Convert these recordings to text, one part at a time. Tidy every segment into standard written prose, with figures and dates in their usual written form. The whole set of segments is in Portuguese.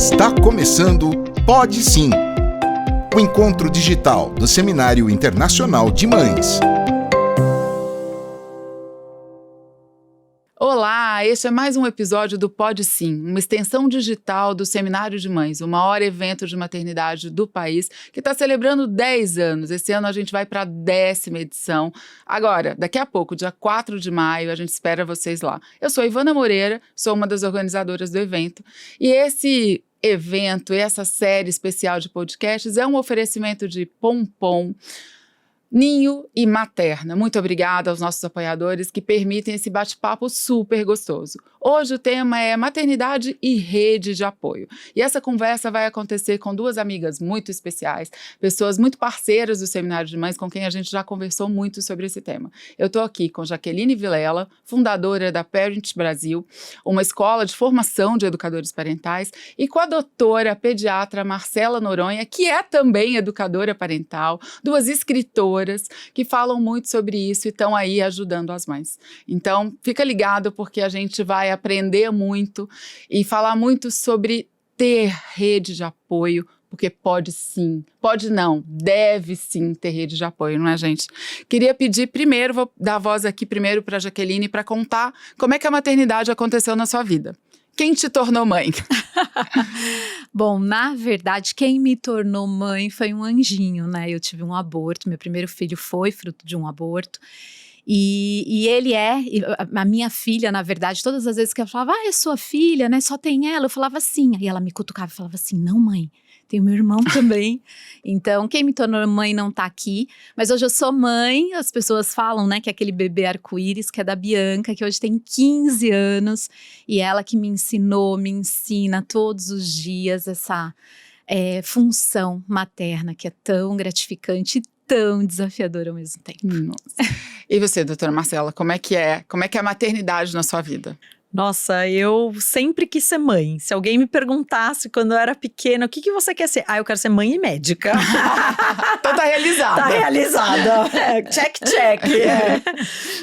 Está começando Pode Sim, o encontro digital do Seminário Internacional de Mães. Olá, este é mais um episódio do Pode Sim, uma extensão digital do Seminário de Mães, o maior evento de maternidade do país, que está celebrando 10 anos. Esse ano a gente vai para a 10ª edição. Agora, daqui a pouco, dia 4 de maio, a gente espera vocês lá. Eu sou Ivana Moreira, sou uma das organizadoras do evento, e esse evento, essa série especial de podcasts é um oferecimento de Pompom, Ninho e Materna. Muito obrigada aos nossos apoiadores que permitem esse bate-papo super gostoso. Hoje o tema é maternidade e rede de apoio. E essa conversa vai acontecer com duas amigas muito especiais, pessoas muito parceiras do Seminário de Mães, com quem a gente já conversou muito sobre esse tema. Eu estou aqui com Jaqueline Vilela, fundadora da Parent Brasil, uma escola de formação de educadores parentais, e com a doutora pediatra Marcela Noronha, que é também educadora parental, duas escritoras que falam muito sobre isso e estão aí ajudando as mães. Então, fica ligado porque a gente vai aprender muito e falar muito sobre ter rede de apoio, porque pode sim, pode não, deve sim ter rede de apoio, não é, gente? Queria pedir primeiro, vou dar a voz aqui primeiro para a Jaqueline para contar como é que a maternidade aconteceu na sua vida. Quem te tornou mãe? Bom, na verdade, quem me tornou mãe foi um anjinho, né? Eu tive um aborto, meu primeiro filho foi fruto de um aborto. E ele a minha filha, na verdade, todas as vezes que eu falava, é sua filha, né? Só tem ela, eu falava assim. Aí ela me cutucava e falava assim, não, mãe, tem o meu irmão também. Então, quem me tornou mãe não tá aqui. Mas hoje eu sou mãe, as pessoas falam, né, que é aquele bebê arco-íris, que é da Bianca, que hoje tem 15 anos. E ela que me ensinou, me ensina todos os dias essa função materna, que é tão gratificante e tão desafiadora ao mesmo tempo. Nossa. E você, doutora Marcela, como é que é a maternidade na sua vida? Nossa, eu sempre quis ser mãe. Se alguém me perguntasse quando eu era pequena, o que você quer ser? Eu quero ser mãe e médica. Então tá realizada. Tá realizada. Check, check.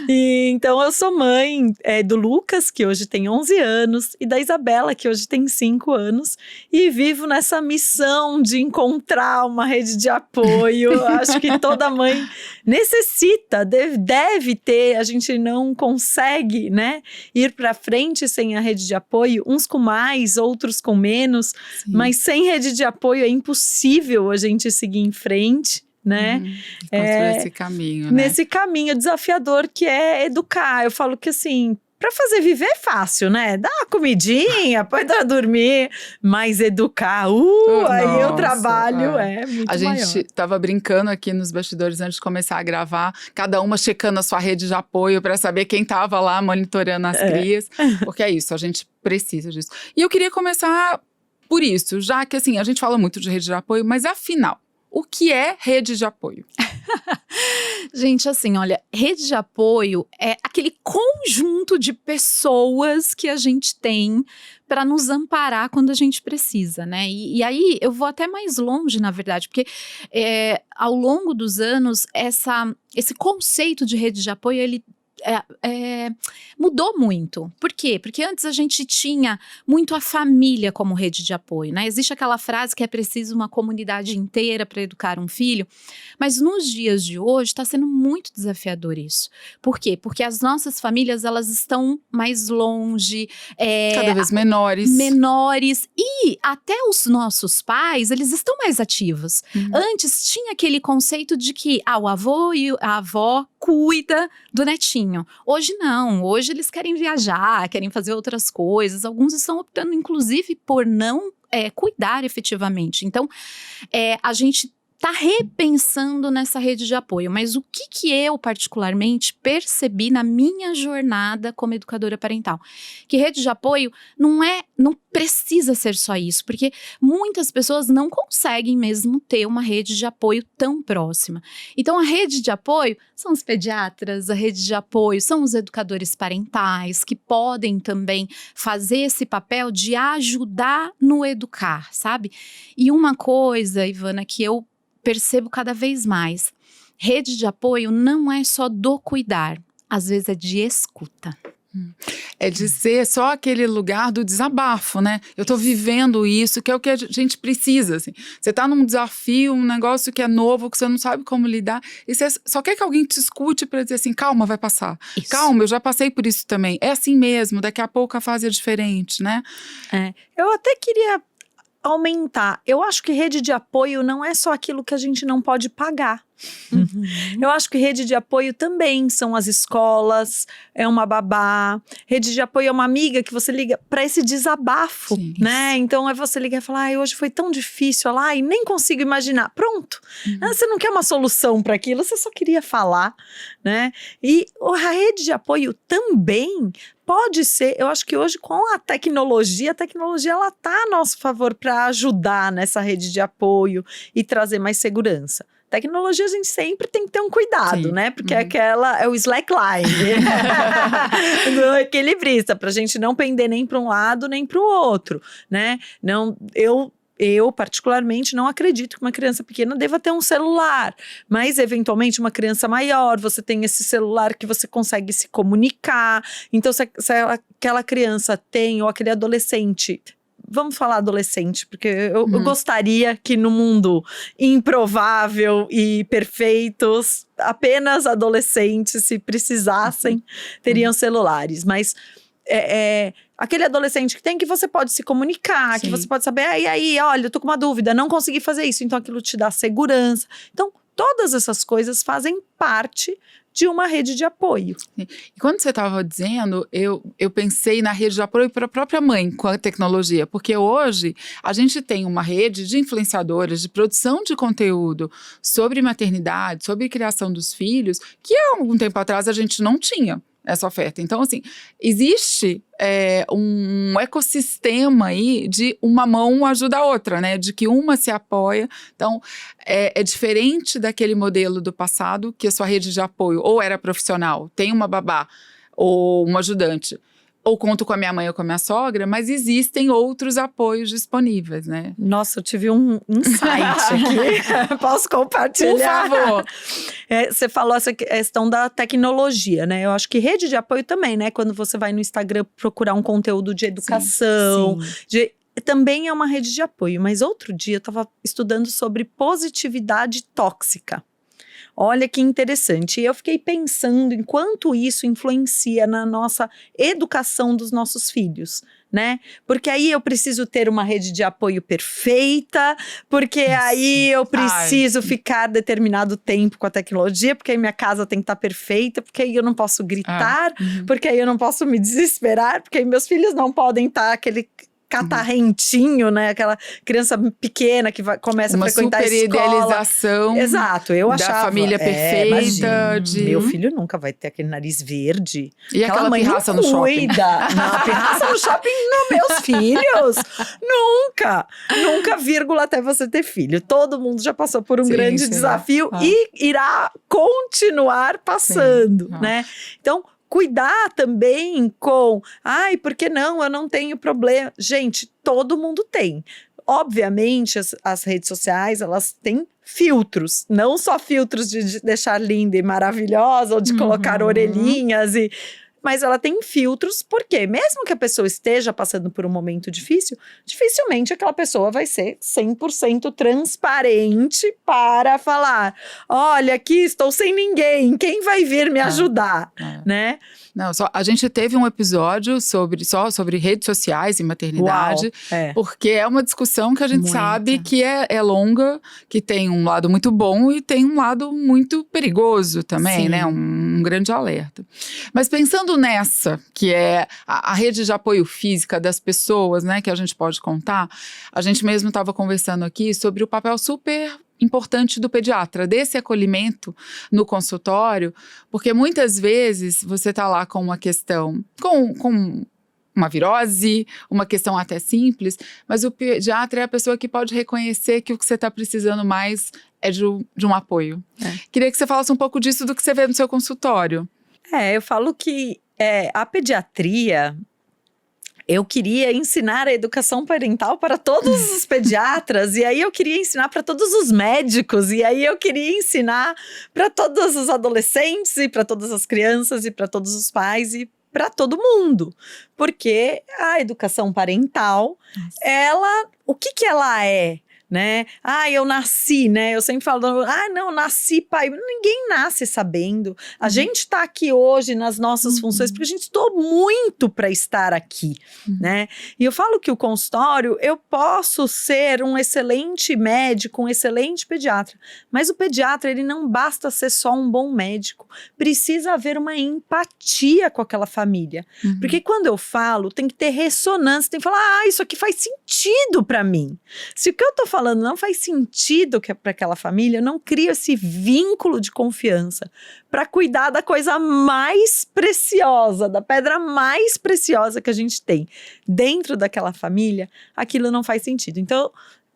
E, então eu sou mãe do Lucas, que hoje tem 11 anos, e da Isabela, que hoje tem 5 anos. E vivo nessa missão de encontrar uma rede de apoio. Acho que toda mãe necessita, deve ter. A gente não consegue, né, ir pra frente sem a rede de apoio, uns com mais, outros com menos, sim, mas sem rede de apoio é impossível a gente seguir em frente, né? Construir esse caminho, né? Nesse caminho desafiador que é educar. Eu falo que assim, para fazer viver é fácil, né? Dá uma comidinha, põe pra dormir, mas educar, aí o trabalho é muito maior. A gente tava brincando aqui nos bastidores antes de começar a gravar, cada uma checando a sua rede de apoio para saber quem tava lá monitorando as crias, porque é isso, a gente precisa disso. E eu queria começar por isso, já que assim, a gente fala muito de rede de apoio, mas afinal, o que é rede de apoio? Gente, assim, olha, rede de apoio é aquele conjunto de pessoas que a gente tem para nos amparar quando a gente precisa, né? E aí eu vou até mais longe, na verdade, porque ao longo dos anos, esse conceito de rede de apoio, ele mudou muito. Por quê? Porque antes a gente tinha muito a família como rede de apoio, né? Existe aquela frase que é preciso uma comunidade inteira para educar um filho, mas nos dias de hoje está sendo muito desafiador isso. Por quê? Porque as nossas famílias, elas estão mais longe. Cada vez menores. E até os nossos pais, eles estão mais ativos. Antes tinha aquele conceito de que o avô e a avó cuida do netinho. Hoje não, hoje eles querem viajar, querem fazer outras coisas, alguns estão optando inclusive por não cuidar efetivamente. Então, a gente está repensando nessa rede de apoio, mas o que eu particularmente percebi na minha jornada como educadora parental? Que rede de apoio não precisa ser só isso, porque muitas pessoas não conseguem mesmo ter uma rede de apoio tão próxima. Então a rede de apoio são os pediatras, a rede de apoio são os educadores parentais, que podem também fazer esse papel de ajudar no educar, sabe? E uma coisa, Ivana, que eu percebo cada vez mais, rede de apoio não é só do cuidar, às vezes é de escuta. É de ser só aquele lugar do desabafo, né? Eu tô vivendo isso, que é o que a gente precisa, assim. Você tá num desafio, um negócio que é novo, que você não sabe como lidar, e você só quer que alguém te escute pra dizer assim, calma, vai passar. Isso. Calma, eu já passei por isso também. É assim mesmo, daqui a pouco a fase é diferente, né? Eu até queria aumentar. Eu acho que rede de apoio não é só aquilo que a gente não pode pagar. Eu acho que rede de apoio também são as escolas, é uma babá. Rede de apoio é uma amiga que você liga para esse desabafo, Sim. né? Então é você ligar e falar, ai, hoje foi tão difícil, olha lá, e nem consigo imaginar. Pronto. Você não quer uma solução para aquilo, você só queria falar, né? E a rede de apoio também pode ser, eu acho que hoje com a tecnologia ela tá a nosso favor para ajudar nessa rede de apoio e trazer mais segurança. Tecnologia a gente sempre tem que ter um cuidado, Sim. né? Porque é o slackline do equilibrista, pra gente não pender nem para um lado nem para o outro, né? Não, eu particularmente não acredito que uma criança pequena deva ter um celular, mas eventualmente uma criança maior, você tem esse celular que você consegue se comunicar. Então se aquela criança tem, ou aquele adolescente, vamos falar adolescente, porque eu gostaria que no mundo improvável e perfeitos, apenas adolescentes, se precisassem, teriam celulares. Mas aquele adolescente que você pode se comunicar, Sim. que você pode saber, e aí, olha, eu tô com uma dúvida, não consegui fazer isso, então aquilo te dá segurança. Então, todas essas coisas fazem parte de uma rede de apoio. E quando você estava dizendo, eu pensei na rede de apoio para a própria mãe com a tecnologia, porque hoje a gente tem uma rede de influenciadoras de produção de conteúdo sobre maternidade, sobre criação dos filhos, que há algum tempo atrás a gente não tinha essa oferta. Então, assim, existe um ecossistema aí de uma mão ajuda a outra, né? De que uma se apoia. Então, é diferente daquele modelo do passado, que a sua rede de apoio ou era profissional, tem uma babá ou um ajudante, ou conto com a minha mãe ou com a minha sogra, mas existem outros apoios disponíveis, né? Nossa, eu tive um insight aqui. Posso compartilhar? Por favor. Você falou essa questão da tecnologia, né? Eu acho que rede de apoio também, né? Quando você vai no Instagram procurar um conteúdo de educação, também é uma rede de apoio. Mas outro dia eu estava estudando sobre positividade tóxica. Olha que interessante. E eu fiquei pensando em quanto isso influencia na nossa educação dos nossos filhos, né? Porque aí eu preciso ter uma rede de apoio perfeita, porque aí eu preciso ficar determinado tempo com a tecnologia, porque aí minha casa tem que estar perfeita, porque aí eu não posso gritar, porque aí eu não posso me desesperar, porque aí meus filhos não podem estar aquele catarrentinho, né? Aquela criança pequena que começa a frequentar a escola. Uma super idealização. Exato, eu achava. Da família perfeita. Meu filho nunca vai ter aquele nariz verde. E aquela pirraça no shopping? Não, pirraça no shopping, não, meus filhos. Nunca. Nunca, vírgula, até você ter filho. Todo mundo já passou por um grande desafio e irá continuar passando, né? Então, cuidar também com, por que não? Eu não tenho problema. Gente, todo mundo tem. Obviamente, as redes sociais, elas têm filtros. Não só filtros de deixar linda e maravilhosa, ou de colocar orelhinhas mas ela tem filtros, porque mesmo que a pessoa esteja passando por um momento difícil, dificilmente aquela pessoa vai ser 100% transparente para falar, olha, aqui estou sem ninguém, quem vai vir me ajudar, né? Não, a gente teve um episódio só sobre redes sociais e maternidade, porque é uma discussão que a gente sabe que é longa, que tem um lado muito bom e tem um lado muito perigoso também, né? Um grande alerta. Mas pensando nessa, que é a rede de apoio física das pessoas, né, que a gente pode contar, a gente mesmo estava conversando aqui sobre o papel super importante do pediatra, desse acolhimento no consultório, porque muitas vezes você está lá com uma questão, com uma virose, uma questão até simples, mas o pediatra é a pessoa que pode reconhecer que o que você está precisando mais é de um apoio. Queria que você falasse um pouco disso, do que você vê no seu consultório. Eu falo que a pediatria, eu queria ensinar a educação parental para todos os pediatras, e aí eu queria ensinar para todos os médicos, e aí eu queria ensinar para todos os adolescentes, e para todas as crianças, e para todos os pais, e para todo mundo. Porque a educação parental, o que ela é? Né? Eu nasci, né? Eu sempre falo, não, nasci pai. Ninguém nasce sabendo. A gente tá aqui hoje nas nossas funções porque a gente estudou muito para estar aqui, né? E eu falo que o consultório, eu posso ser um excelente médico, um excelente pediatra, mas o pediatra, ele não basta ser só um bom médico. Precisa haver uma empatia com aquela família. Porque quando eu falo, tem que ter ressonância, tem que falar, isso aqui faz sentido para mim. Se o que eu tô falando não faz sentido para aquela família, eu não crio esse vínculo de confiança para cuidar da coisa mais preciosa, da pedra mais preciosa que a gente tem dentro daquela família, aquilo não faz sentido. Então,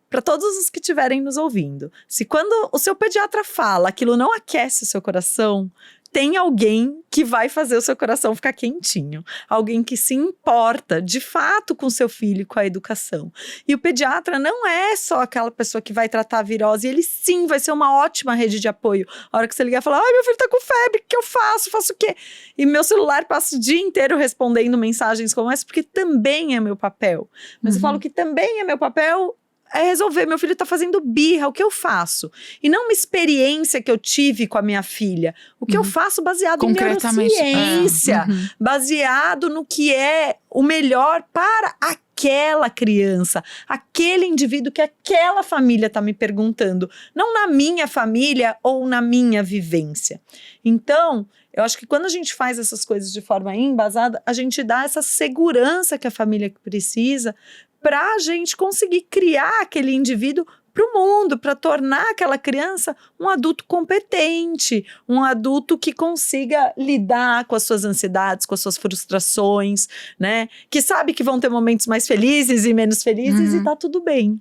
para todos os que estiverem nos ouvindo, se quando o seu pediatra fala, aquilo não aquece o seu coração, tem alguém que vai fazer o seu coração ficar quentinho. Alguém que se importa, de fato, com o seu filho e com a educação. E o pediatra não é só aquela pessoa que vai tratar a virose. Ele, sim, vai ser uma ótima rede de apoio. A hora que você ligar e falar, meu filho tá com febre, o que eu faço? Faço o quê? E meu celular passa o dia inteiro respondendo mensagens como essa, porque também é meu papel. Mas eu falo que também é meu papel resolver, meu filho tá fazendo birra, o que eu faço? E não uma experiência que eu tive com a minha filha. O que eu faço baseado em neurociência, baseado no que é o melhor para aquela criança, aquele indivíduo que aquela família tá me perguntando, não na minha família ou na minha vivência. Então, eu acho que quando a gente faz essas coisas de forma embasada, a gente dá essa segurança que a família precisa para a gente conseguir criar aquele indivíduo para o mundo, para tornar aquela criança um adulto competente, um adulto que consiga lidar com as suas ansiedades, com as suas frustrações, né? Que sabe que vão ter momentos mais felizes e menos felizes e tá tudo bem.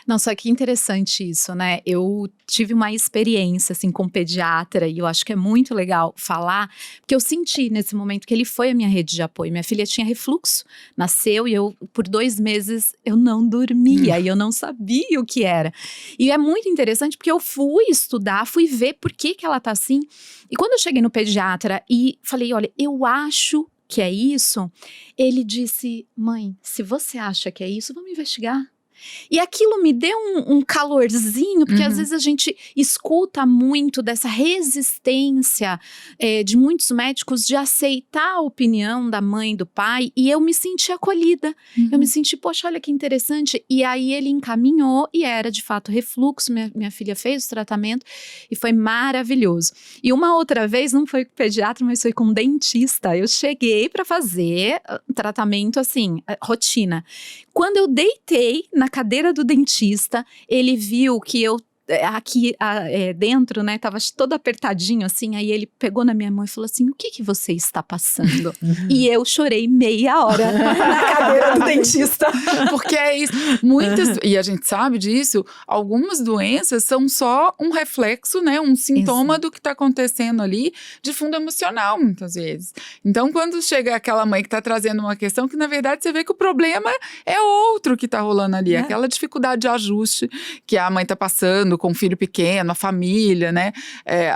Não, só que interessante isso, né? Eu tive uma experiência, assim, com pediatra e eu acho que é muito legal falar, porque eu senti nesse momento que ele foi a minha rede de apoio. Minha filha tinha refluxo, nasceu e eu, por 2 meses, eu não dormia e eu não sabia o que era. E é muito interessante porque eu fui estudar, fui ver por que ela tá assim. E quando eu cheguei no pediatra e falei, olha, eu acho que é isso, ele disse, mãe, se você acha que é isso, vamos investigar. E aquilo me deu um calorzinho, porque às vezes a gente escuta muito dessa resistência de muitos médicos de aceitar a opinião da mãe e do pai, e eu me senti acolhida. Eu me senti, poxa, olha que interessante. E aí ele encaminhou e era de fato refluxo, minha filha fez o tratamento e foi maravilhoso. E uma outra vez, não foi com pediatra, mas foi com dentista. Eu cheguei para fazer tratamento assim, rotina. Quando eu deitei na cadeira do dentista, ele viu que eu aqui dentro, né, tava todo apertadinho assim, aí ele pegou na minha mão e falou assim, o que você está passando? E eu chorei meia hora na cadeira do dentista. Porque é isso, muitas, e a gente sabe disso, algumas doenças são só um reflexo, né, um sintoma do que está acontecendo ali, de fundo emocional, muitas vezes. Então, quando chega aquela mãe que está trazendo uma questão, que na verdade você vê que o problema é outro que está rolando ali, aquela dificuldade de ajuste que a mãe está passando, com um filho pequeno, a família, né?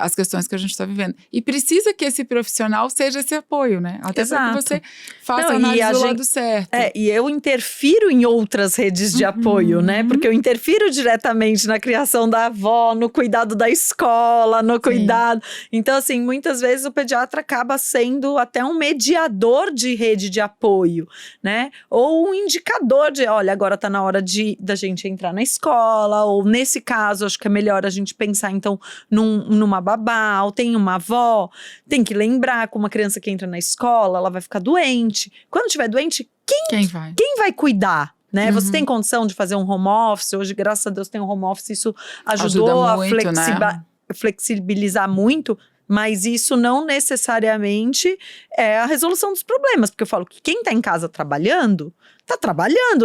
As questões que a gente está vivendo. E precisa que esse profissional seja esse apoio, né? Até para que você faça a análise do lado certo. E eu interfiro em outras redes de apoio, né? Porque eu interfiro diretamente na criação da avó, no cuidado da escola, no cuidado. Então, assim, muitas vezes o pediatra acaba sendo até um mediador de rede de apoio, né? Ou um indicador de, olha, agora tá na hora da gente entrar na escola, ou nesse caso, acho que é melhor a gente pensar, então, numa babá, ou tem uma avó, tem que lembrar que uma criança que entra na escola, ela vai ficar doente. Quando estiver doente, quem vai cuidar? Né? Você tem condição de fazer um home office? Hoje, graças a Deus, tem um home office. Isso ajudou a flexibilizar muito. Mas isso não necessariamente é a resolução dos problemas. Porque eu falo que quem está em casa trabalhando,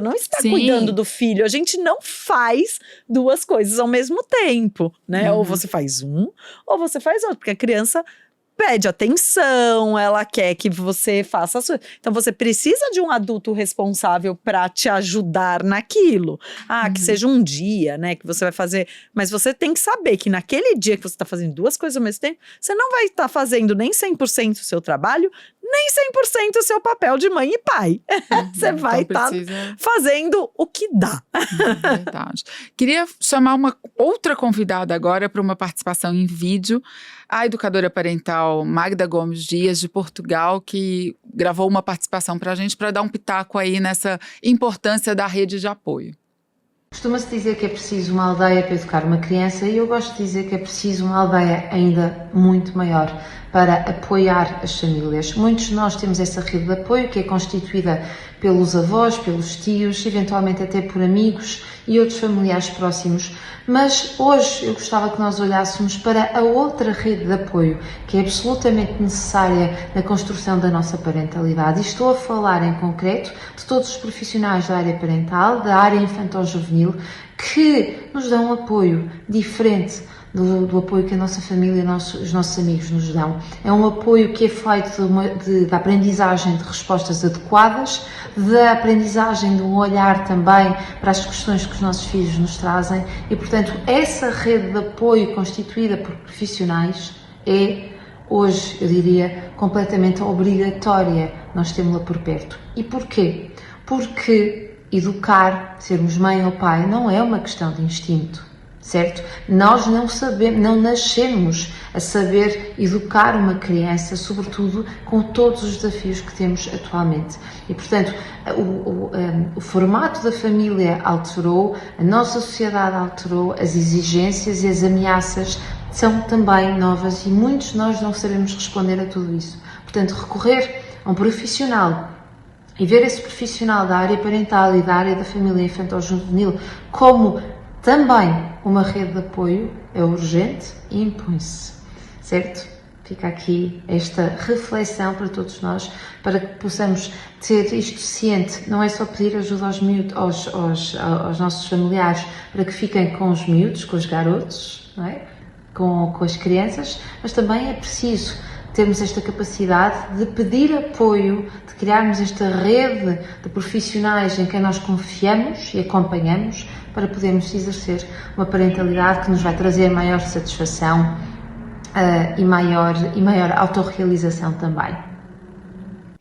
não está cuidando do filho. A gente não faz 2 coisas ao mesmo tempo, né? Ou você faz um, ou você faz outro. Porque a criança pede atenção, ela quer que você faça as coisas. Então, você precisa de um adulto responsável para te ajudar naquilo. Que seja um dia, né, que você vai fazer. Mas você tem que saber que naquele dia que você está fazendo 2 coisas ao mesmo tempo, você não vai estar fazendo nem 100% do seu trabalho, nem 100% o seu papel de mãe e pai. Você vai estar fazendo o que dá. Verdade. Queria chamar uma outra convidada agora para uma participação em vídeo, a educadora parental Magda Gomes Dias, de Portugal, que gravou uma participação para a gente para dar um pitaco aí nessa importância da rede de apoio. Costuma-se dizer que é preciso uma aldeia para educar uma criança e eu gosto de dizer que é preciso uma aldeia ainda muito maior para apoiar as famílias. Muitos de nós temos essa rede de apoio que é constituída pelos avós, pelos tios, eventualmente até por amigos e outros familiares próximos. Mas hoje eu gostava que nós olhássemos para a outra rede de apoio que é absolutamente necessária na construção da nossa parentalidade. E estou a falar em concreto de todos os profissionais da área parental, da área infantil-juvenil, que nos dão um apoio diferente do apoio que a nossa família e os nossos amigos nos dão. É um apoio que é feito da aprendizagem de respostas adequadas, da aprendizagem de um olhar também para as questões que os nossos filhos nos trazem e, portanto, essa rede de apoio constituída por profissionais é, hoje, eu diria, completamente obrigatória nós temos-la por perto. E porquê? Porque educar, sermos mãe ou pai, não é uma questão de instinto. Certo? Nós não nascemos a saber educar uma criança, sobretudo com todos os desafios que temos atualmente. E, portanto, o formato da família alterou, a nossa sociedade alterou, as exigências e as ameaças são também novas e muitos de nós não sabemos responder a tudo isso. Portanto, recorrer a um profissional e ver esse profissional da área parental e da área da família infantil-juvenil como também uma rede de apoio é urgente e impõe-se, certo? Fica aqui esta reflexão para todos nós, para que possamos ter isto ciente. Não é só pedir ajuda aos nossos familiares para que fiquem com os miúdos, com os garotos, não é? com as crianças, mas também é preciso termos esta capacidade de pedir apoio, de criarmos esta rede de profissionais em quem nós confiamos e acompanhamos para podermos exercer uma parentalidade que nos vai trazer maior satisfação e maior autorrealização também.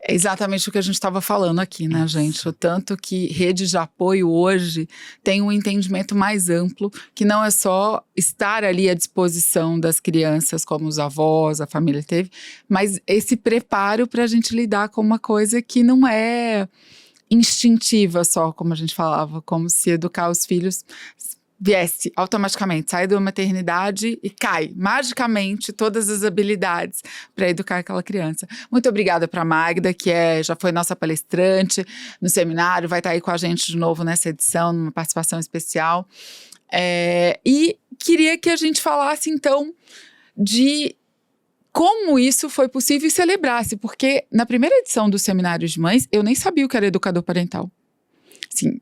É exatamente o que a gente estava falando aqui, né, gente? O tanto que redes de apoio hoje tem um entendimento mais amplo, que não é só estar ali à disposição das crianças, como os avós, a família teve, mas esse preparo para a gente lidar com uma coisa que não é instintiva só, como a gente falava, como se educar os filhos viesse automaticamente, sai da maternidade e cai magicamente todas as habilidades para educar aquela criança. Muito obrigada para a Magda, que já foi nossa palestrante no seminário, vai estar aí com a gente de novo nessa edição, numa participação especial. E queria que a gente falasse então de como isso foi possível e celebrasse, porque na primeira edição do Seminário de Mães, eu nem sabia o que era educador parental. Assim,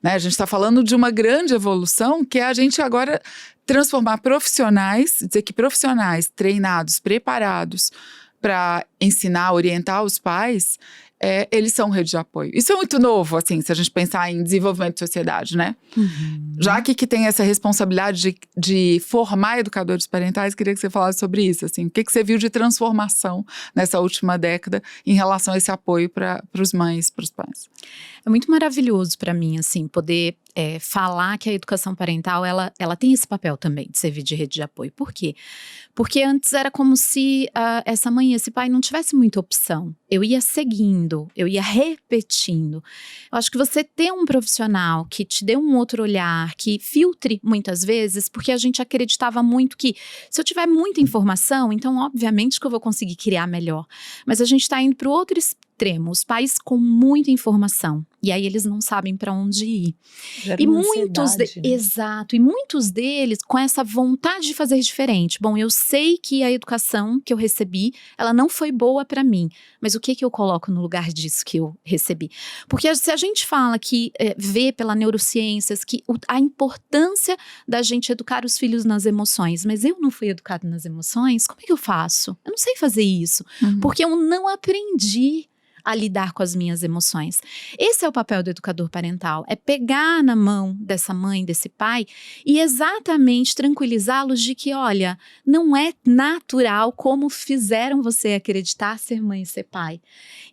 né, a gente está falando de uma grande evolução, que é a gente agora transformar profissionais, dizer que profissionais treinados, preparados para ensinar, orientar os pais, eles são rede de apoio. Isso é muito novo, assim, se a gente pensar em desenvolvimento de sociedade, né? Uhum. Já que tem essa responsabilidade de formar educadores parentais, queria que você falasse sobre isso, assim, o que você viu de transformação nessa última década em relação a esse apoio para os mães, para os pais? É muito maravilhoso para mim, assim, poder falar que a educação parental, ela tem esse papel também de servir de rede de apoio. Por quê? Porque antes era como se essa mãe e esse pai não tivessem muita opção. Eu ia seguindo, eu ia repetindo. Eu acho que você ter um profissional que te dê um outro olhar, que filtre muitas vezes, porque a gente acreditava muito que se eu tiver muita informação, então obviamente que eu vou conseguir criar melhor. Mas a gente está indo para o outro extremo, os pais com muita informação. E aí eles não sabem para onde ir. E muitos Exato, e muitos deles com essa vontade de fazer diferente. Bom, eu sei que a educação que eu recebi, ela não foi boa para mim, mas o que eu coloco no lugar disso que eu recebi? Porque se a gente fala que vê pela neurociências que a importância da gente educar os filhos nas emoções, mas eu não fui educado nas emoções, como é que eu faço? Eu não sei fazer isso, porque eu não aprendi a lidar com as minhas emoções. Esse é o papel do educador parental, é pegar na mão dessa mãe, desse pai e exatamente tranquilizá-los de que, olha, não é natural como fizeram você acreditar ser mãe e ser pai.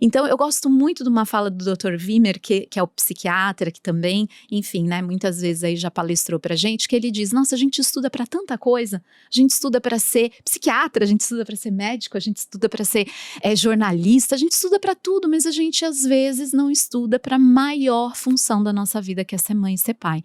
Então, eu gosto muito de uma fala do Dr. Wimmer, que é o psiquiatra, que também, enfim, né, muitas vezes aí já palestrou pra gente, que ele diz, nossa, a gente estuda pra tanta coisa, a gente estuda pra ser psiquiatra, a gente estuda pra ser médico, a gente estuda pra ser jornalista, a gente estuda pra tudo, mas a gente às vezes não estuda pra maior função da nossa vida, que é ser mãe e ser pai.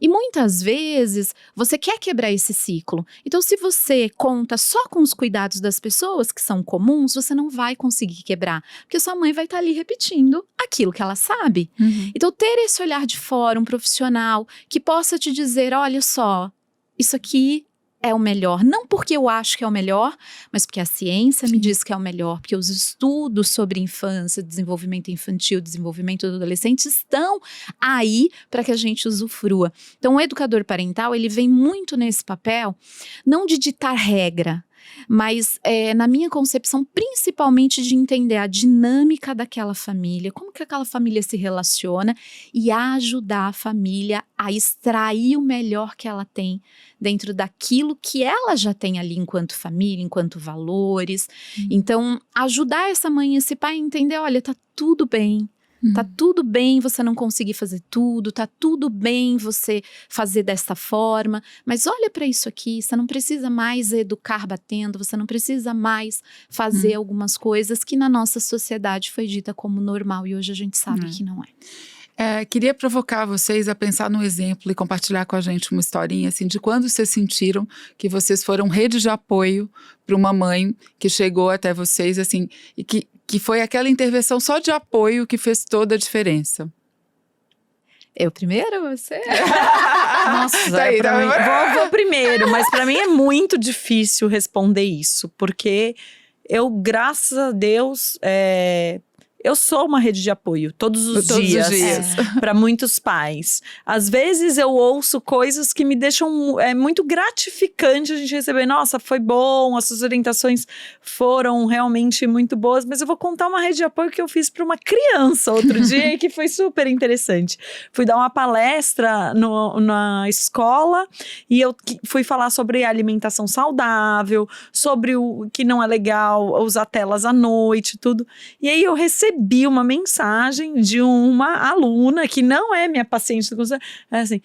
E muitas vezes você quer quebrar esse ciclo. Então, se você conta só com os cuidados das pessoas que são comuns, você não vai conseguir quebrar. Porque sua mãe vai estar ali repetindo aquilo que ela sabe. Então, ter esse olhar de fora, um profissional que possa te dizer, olha só, isso aqui é o melhor, não porque eu acho que é o melhor, mas porque a ciência me diz que é o melhor, porque os estudos sobre infância, desenvolvimento infantil, desenvolvimento do adolescente estão aí para que a gente usufrua. Então, o educador parental, ele vem muito nesse papel, não de ditar regra, mas na minha concepção, principalmente de entender a dinâmica daquela família, como que aquela família se relaciona e ajudar a família a extrair o melhor que ela tem dentro daquilo que ela já tem ali enquanto família, enquanto valores. Então, ajudar essa mãe e esse pai a entender, olha, tá tudo bem. Tá tudo bem você não conseguir fazer tudo, tá tudo bem você fazer desta forma, mas olha para isso aqui, você não precisa mais educar batendo, você não precisa mais fazer algumas coisas que na nossa sociedade foi dita como normal e hoje a gente sabe que não é. Queria provocar vocês a pensar num exemplo e compartilhar com a gente uma historinha assim, de quando vocês sentiram que vocês foram rede de apoio para uma mãe que chegou até vocês assim, e que foi aquela intervenção só de apoio que fez toda a diferença. Eu primeiro ou você? Nossa, Tá aí, pra tá mim, bem. vou primeiro, mas pra mim é muito difícil responder isso, porque eu, graças a Deus, eu sou uma rede de apoio todos os dias. Para muitos pais. Às vezes eu ouço coisas que me deixam muito gratificante a gente receber. Nossa, foi bom, as suas orientações foram realmente muito boas, mas eu vou contar uma rede de apoio que eu fiz para uma criança outro dia e que foi super interessante. Fui dar uma palestra na escola e eu fui falar sobre alimentação saudável, sobre o que não é legal usar telas à noite, tudo. E aí eu recebi uma mensagem de uma aluna que não é minha paciente, assim,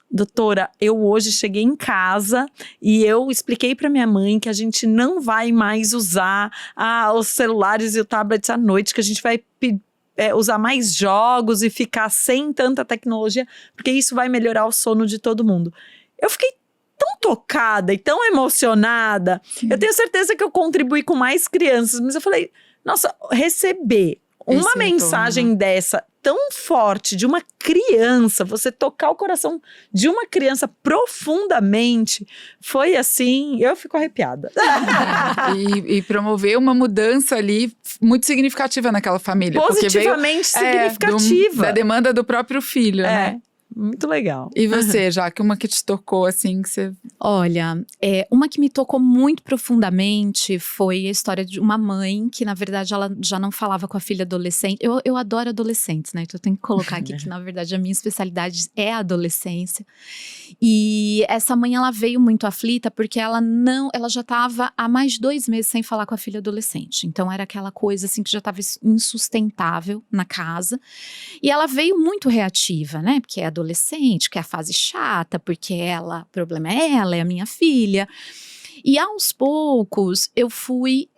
doutora, eu hoje cheguei em casa e eu expliquei para minha mãe que a gente não vai mais usar os celulares e o tablets à noite, que a gente vai usar mais jogos e ficar sem tanta tecnologia, porque isso vai melhorar o sono de todo mundo. Eu fiquei tão tocada e tão emocionada. Eu tenho certeza que eu contribuí com mais crianças, mas eu falei, nossa, receber uma mensagem dessa tão forte de uma criança, você tocar o coração de uma criança profundamente, foi assim, eu fico arrepiada. E promover uma mudança ali muito significativa naquela família. Positivamente significativa. Da demanda do próprio filho, né? Muito legal. E você, Jaque, uma que te tocou assim, que você... Olha, uma que me tocou muito profundamente foi a história de uma mãe que, na verdade, ela já não falava com a filha adolescente. Eu adoro adolescentes, né? Então eu tenho que colocar aqui que, na verdade, a minha especialidade é a adolescência. E essa mãe, ela veio muito aflita porque ela já estava há mais de 2 meses sem falar com a filha adolescente. Então era aquela coisa assim que já estava insustentável na casa. E ela veio muito reativa, né? Porque é adolescente, que é a fase chata, porque o problema é ela, é a minha filha. E aos poucos eu fui,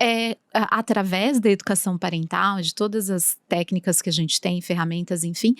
através da educação parental, de todas as técnicas que a gente tem, ferramentas, enfim,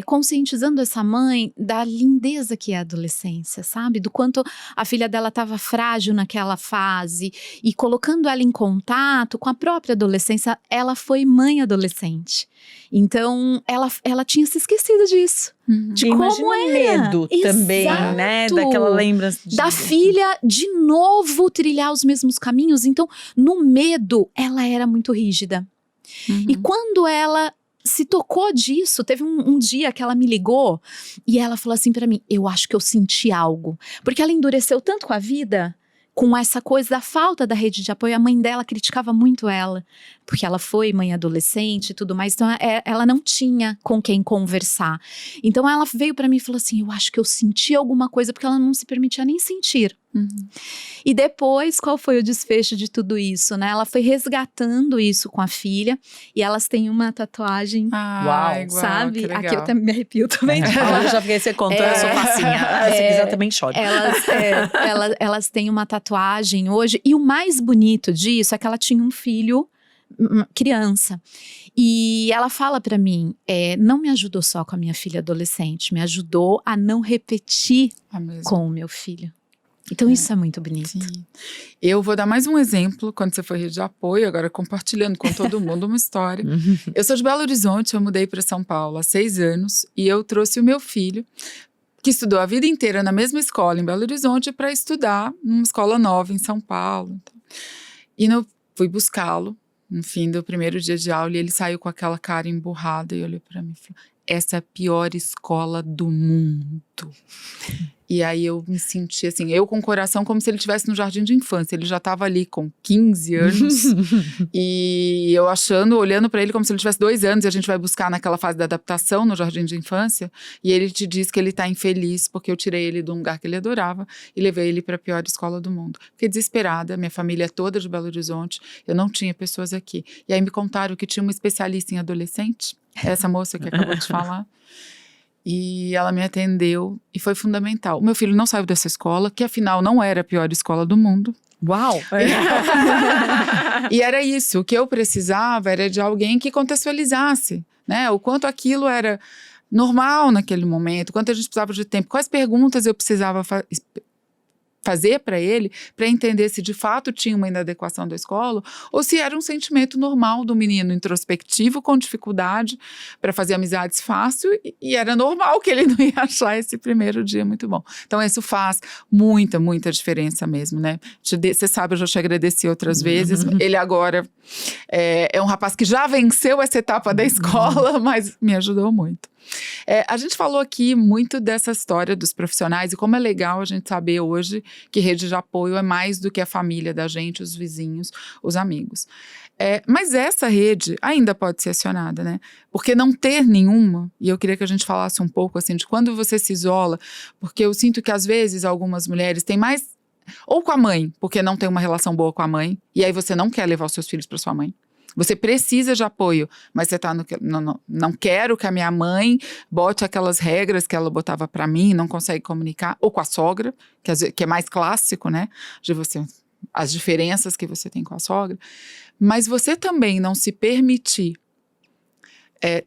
conscientizando essa mãe da lindeza que é a adolescência, sabe? Do quanto a filha dela estava frágil naquela fase e colocando ela em contato com a própria adolescência, ela foi mãe adolescente. Então, ela tinha se esquecido disso. De como era. Medo também, né? Daquela lembrança. Da filha, de novo, trilhar os mesmos caminhos. Então, no medo, ela era muito rígida. E quando ela se tocou disso, teve um dia que ela me ligou e ela falou assim pra mim, eu acho que eu senti algo. Porque ela endureceu tanto com a vida com essa coisa da falta da rede de apoio. A mãe dela criticava muito ela, porque ela foi mãe adolescente e tudo mais, então ela não tinha com quem conversar. Então ela veio pra mim e falou assim, eu acho que eu senti alguma coisa, porque ela não se permitia nem sentir. E depois, qual foi o desfecho de tudo isso, né? Ela foi resgatando isso com a filha, e elas têm uma tatuagem, Uau, sabe? Aqui eu também me arrepio também de Eu falar. já fiquei, você contou, eu sou facinha. Se quiser também chore. Elas têm uma tatuagem hoje, e o mais bonito disso é que ela tinha um filho, criança, e ela fala pra mim, não me ajudou só com a minha filha adolescente, me ajudou a não repetir com o meu filho. Então isso é muito bonito. Sim. Eu vou dar mais um exemplo, quando você foi rede de apoio, agora compartilhando com todo mundo uma história. Eu sou de Belo Horizonte, eu mudei para São Paulo há 6 anos, e eu trouxe o meu filho, que estudou a vida inteira na mesma escola em Belo Horizonte, para estudar numa escola nova em São Paulo. E fui buscá-lo no fim do primeiro dia de aula, e ele saiu com aquela cara emburrada e olhou para mim e falou, essa é a pior escola do mundo. E aí eu me senti assim, eu com o coração como se ele estivesse no jardim de infância. Ele já estava ali com 15 anos. E eu olhando para ele como se ele tivesse 2 anos. E a gente vai buscar naquela fase da adaptação no jardim de infância. E ele te diz que ele está infeliz porque eu tirei ele de um lugar que ele adorava e levei ele para a pior escola do mundo. Fiquei desesperada, minha família é toda de Belo Horizonte. Eu não tinha pessoas aqui. E aí me contaram que tinha uma especialista em adolescente. Essa moça que acabou de falar. E ela me atendeu e foi fundamental. O meu filho não saiu dessa escola, que afinal não era a pior escola do mundo. Uau! E era isso, o que eu precisava era de alguém que contextualizasse, né? O quanto aquilo era normal naquele momento, quanto a gente precisava de tempo, quais perguntas eu precisava fazer para ele, para entender se de fato tinha uma inadequação da escola ou se era um sentimento normal do menino introspectivo com dificuldade para fazer amizades fácil e era normal que ele não ia achar esse primeiro dia muito bom. Então isso faz muita, muita diferença mesmo, né? Você sabe, eu já te agradeci outras vezes, ele agora é um rapaz que já venceu essa etapa da escola, mas me ajudou muito. A gente falou aqui muito dessa história dos profissionais e como é legal a gente saber hoje que rede de apoio é mais do que a família da gente, os vizinhos, os amigos. Mas essa rede ainda pode ser acionada, né? Porque não ter nenhuma, e eu queria que a gente falasse um pouco assim de quando você se isola, porque eu sinto que às vezes algumas mulheres têm mais, ou com a mãe, porque não tem uma relação boa com a mãe, e aí você não quer levar os seus filhos para sua mãe. Você precisa de apoio, mas você tá não quero que a minha mãe bote aquelas regras que ela botava para mim, não consegue comunicar, ou com a sogra, que é mais clássico, né, de você, as diferenças que você tem com a sogra, mas você também não se permitir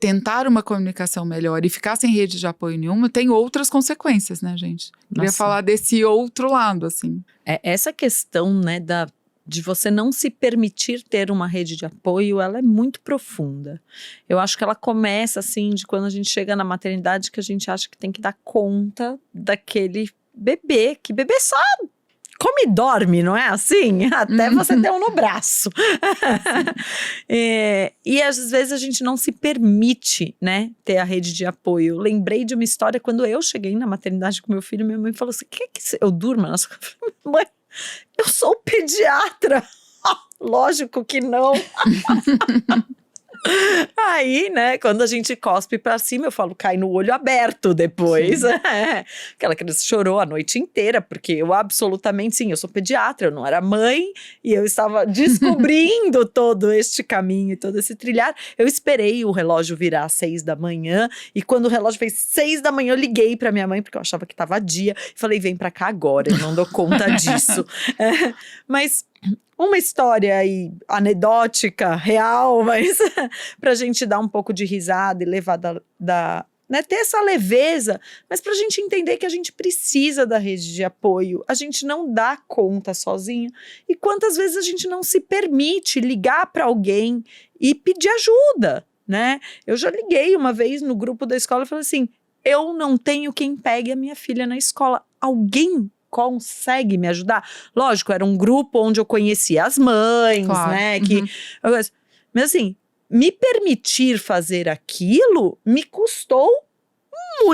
tentar uma comunicação melhor e ficar sem rede de apoio nenhuma, tem outras consequências, né, gente? Queria falar desse outro lado, assim. Essa questão, né, de você não se permitir ter uma rede de apoio, ela é muito profunda. Eu acho que ela começa assim, de quando a gente chega na maternidade, que a gente acha que tem que dar conta daquele bebê, que bebê só come e dorme, não é assim? Até você ter um no braço. E às vezes a gente não se permite, né, ter a rede de apoio. Eu lembrei de uma história, quando eu cheguei na maternidade com meu filho, minha mãe falou assim, que eu durmo? Nossa, mãe, eu sou pediatra. Lógico que não. Aí, né, quando a gente cospe pra cima, eu falo, cai no olho aberto depois. Aquela criança chorou a noite inteira, porque eu absolutamente, sim, eu sou pediatra, eu não era mãe, e eu estava descobrindo todo este caminho, todo esse trilhar. Eu esperei o relógio virar às 6 da manhã, e quando o relógio fez 6 da manhã, eu liguei pra minha mãe, porque eu achava que tava dia, e falei, vem pra cá agora, eu não dou conta disso. Mas uma história aí anedótica, real, mas pra gente dar um pouco de risada e levar né, ter essa leveza, mas pra gente entender que a gente precisa da rede de apoio, a gente não dá conta sozinho, e quantas vezes a gente não se permite ligar pra alguém e pedir ajuda, né? Eu já liguei uma vez no grupo da escola e falei assim, eu não tenho quem pegue a minha filha na escola, alguém consegue me ajudar? Lógico, era um grupo onde eu conhecia as mães, claro, né? Mas assim, me permitir fazer aquilo me custou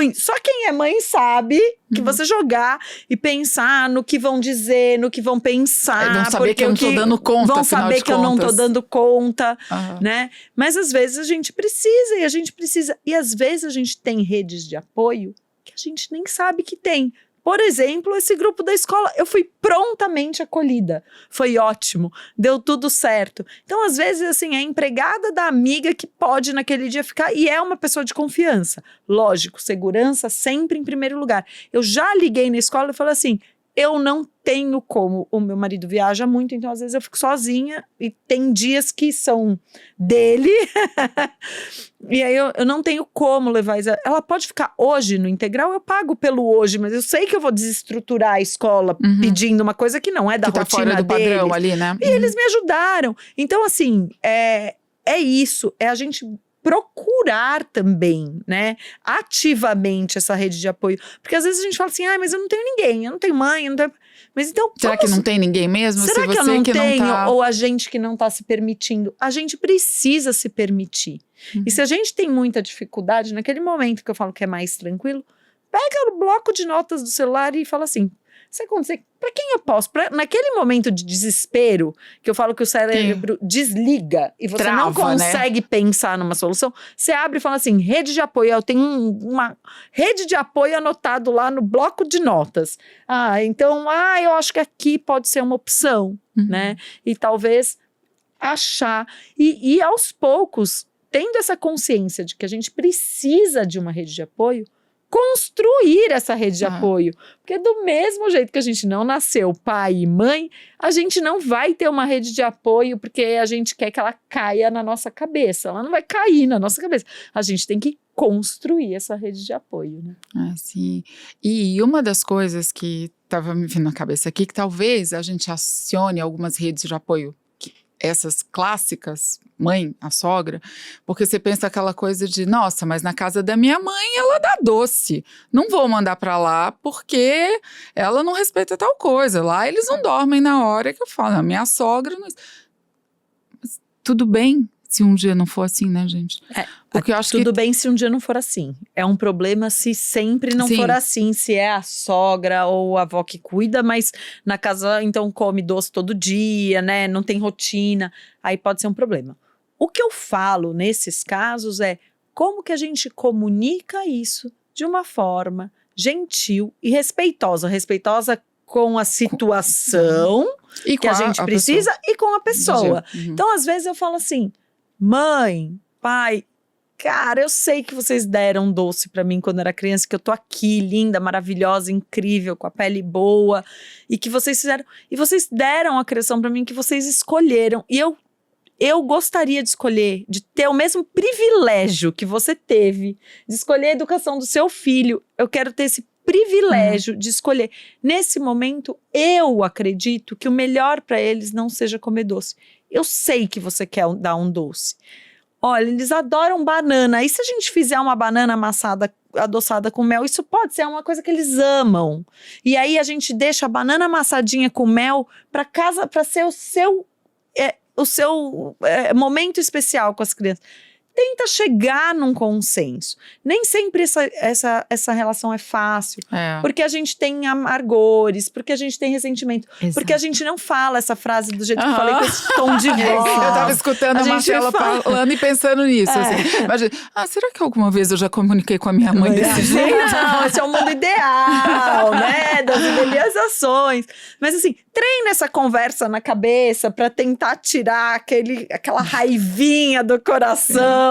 ruim. Só quem é mãe sabe que você jogar e pensar no que vão dizer, no que vão pensar. Vão saber que eu não tô dando conta, Vão saber que eu não tô dando conta, Aham. né? Mas às vezes a gente precisa, e a gente precisa. E às vezes a gente tem redes de apoio que a gente nem sabe que tem. Por exemplo, esse grupo da escola, eu fui prontamente acolhida. Foi ótimo, deu tudo certo. Então, às vezes, assim, a empregada da amiga que pode naquele dia ficar, e é uma pessoa de confiança. Lógico, segurança sempre em primeiro lugar. Eu já liguei na escola e falei assim, eu não tenho como, o meu marido viaja muito, então às vezes eu fico sozinha e tem dias que são dele e aí eu não tenho como levar ela pode ficar hoje no integral, eu pago pelo hoje, mas eu sei que eu vou desestruturar a escola pedindo uma coisa que não é da Que tá rotina fora do deles. padrão ali, né? E eles me ajudaram. Então, assim, é isso. É a gente procurar também, né? Ativamente essa rede de apoio. Porque às vezes a gente fala assim, mas eu não tenho ninguém, eu não tenho mãe, eu não tenho... Mas então... Será que não tem ninguém mesmo? Será Se que você eu não tenho? Não tá... Ou a gente que não tá se permitindo? A gente precisa se permitir. E se a gente tem muita dificuldade, naquele momento que eu falo que é mais tranquilo, pega o bloco de notas do celular e fala assim, se acontecer, pra quem eu posso? Naquele momento de desespero, que eu falo que o cérebro desliga e você não consegue pensar numa solução, você abre e fala assim, rede de apoio, eu tenho uma rede de apoio anotado lá no bloco de notas. Então, eu acho que aqui pode ser uma opção, né? E talvez achar, e aos poucos, tendo essa consciência de que a gente precisa de uma rede de apoio, construir essa rede de apoio. Porque do mesmo jeito que a gente não nasceu pai e mãe, a gente não vai ter uma rede de apoio porque a gente quer que ela caia na nossa cabeça. Ela não vai cair na nossa cabeça. A gente tem que construir essa rede de apoio, né? Sim. E uma das coisas que estava me vindo na cabeça aqui, que talvez a gente acione algumas redes de apoio, essas clássicas, mãe, a sogra, porque você pensa aquela coisa de, nossa, mas na casa da minha mãe ela dá doce, não vou mandar pra lá porque ela não respeita tal coisa, lá eles não dormem na hora que eu falo, a minha sogra não... Mas tudo bem se um dia não for assim, né, gente? Porque eu acho tudo bem se um dia não for assim. É um problema se sempre não for assim, se é a sogra ou a avó que cuida, mas na casa então come doce todo dia, né? Não tem rotina, aí pode ser um problema. O que eu falo nesses casos é como que a gente comunica isso de uma forma gentil e respeitosa. Respeitosa com a situação e que a gente precisa e com a pessoa. Então, às vezes eu falo assim, mãe, pai, cara, eu sei que vocês deram doce pra mim quando era criança, que eu tô aqui, linda, maravilhosa, incrível, com a pele boa, e que vocês fizeram, e vocês deram a criação pra mim que vocês escolheram, e eu gostaria de escolher, de ter o mesmo privilégio que você teve, de escolher a educação do seu filho, eu quero ter esse privilégio de escolher. Nesse momento, eu acredito que o melhor pra eles não seja comer doce. Eu sei que você quer dar um doce. Olha, eles adoram banana. E se a gente fizer uma banana amassada, adoçada com mel, isso pode ser uma coisa que eles amam. E aí a gente deixa a banana amassadinha com mel para casa, para ser o seu momento especial com as crianças. Tenta chegar num consenso. Nem sempre essa relação é fácil. Porque a gente tem amargores, porque a gente tem ressentimento. Exato. Porque a gente não fala essa frase do jeito que eu falei, com esse tom de voz. Eu tava escutando a Marcela falando e pensando nisso. Assim. Imagina, será que alguma vez eu já comuniquei com a minha mãe desse jeito? Não, esse é o mundo ideal, né? Das idealizações. Mas assim, treina essa conversa na cabeça pra tentar tirar aquela raivinha do coração.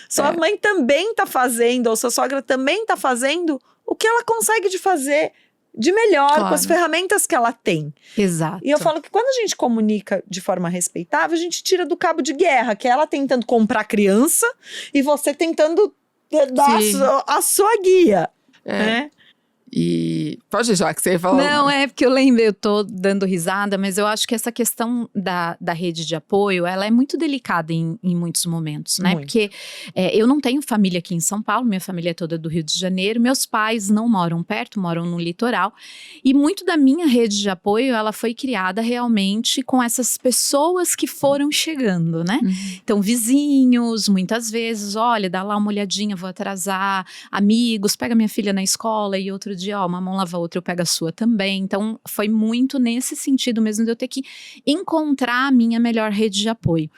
Sua mãe também tá fazendo, ou sua sogra também tá fazendo o que ela consegue de fazer de melhor, com as ferramentas que ela tem. Exato. E eu falo que quando a gente comunica de forma respeitável, a gente tira do cabo de guerra, que é ela tentando comprar criança e você tentando dar a sua guia. Né? E pode já que você ia falar. Não, é porque eu lembrei, eu tô dando risada, mas eu acho que essa questão da rede de apoio, ela é muito delicada em muitos momentos, né? Muito. Porque eu não tenho família aqui em São Paulo, minha família é toda do Rio de Janeiro, meus pais não moram perto, moram no litoral, e muito da minha rede de apoio, ela foi criada realmente com essas pessoas que foram chegando, né? Então, vizinhos, muitas vezes, olha, dá lá uma olhadinha, vou atrasar, amigos, pega minha filha na escola e outro dia, ó, uma mão lava a outra, eu pego a sua também. Então, foi muito nesse sentido mesmo de eu ter que encontrar a minha melhor rede de apoio.